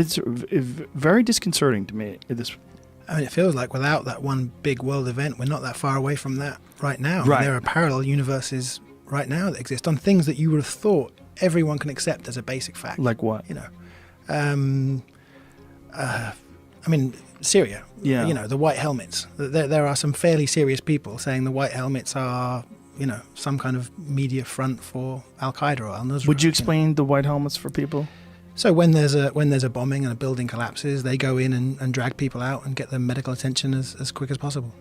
It's very disconcerting to me. I mean, it feels like without that one big world event, we're not that far away from that right now. Right. There are parallel universes right now that exist on things that you would have thought everyone can accept as a basic fact. Like what? You know, I mean, Syria. Yeah. You know, the white helmets. There are some fairly serious people saying the white helmets are, you know, some kind of media front for Al Qaeda or Al Nusra. Would you explain the white helmets for people? So when there's a bombing and a building collapses, they go in and drag people out and get them medical attention as quick as possible.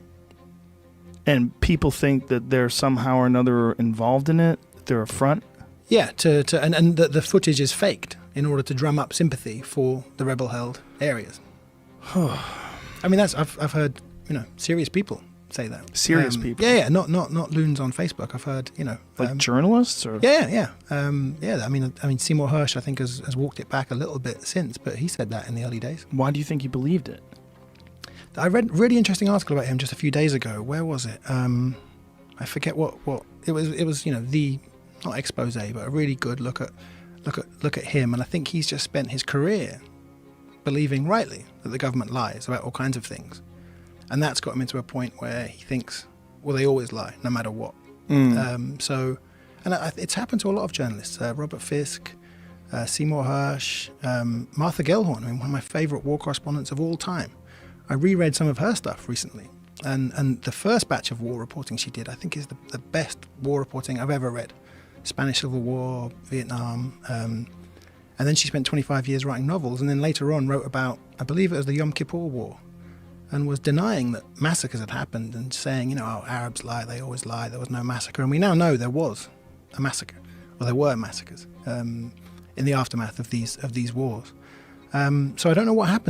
And people think that they're somehow or another involved in it. They're a front. Yeah, and the footage is faked in order to drum up sympathy for the rebel-held areas. I mean, I've heard, you know, serious people say that. Serious people. Yeah, not loons on Facebook. I've heard, you know, Like journalists or yeah. I mean, Seymour Hersh, I think, has walked it back a little bit since, but he said that in the early days. Why do you think he believed it? I read a really interesting article about him just a few days ago. Where was it? I forget what it was. It was, you know, the not expose, but a really good look at him. And I think he's just spent his career believing rightly that the government lies about all kinds of things, and that's got him into a point where he thinks, well, they always lie, no matter what. It's happened to a lot of journalists. Robert Fisk, Seymour Hersh, Martha Gellhorn. I mean, one of my favourite war correspondents of all time. I reread some of her stuff recently, and the first batch of war reporting she did, I think, is the best war reporting I've ever read. Spanish Civil War, Vietnam, and then she spent 25 years writing novels, and then later on wrote about, I believe it was the Yom Kippur War, and was denying that massacres had happened and saying, you know, oh, Arabs lie, they always lie, there was no massacre. And we now know there was a massacre, or there were massacres in the aftermath of these wars. So I don't know what happens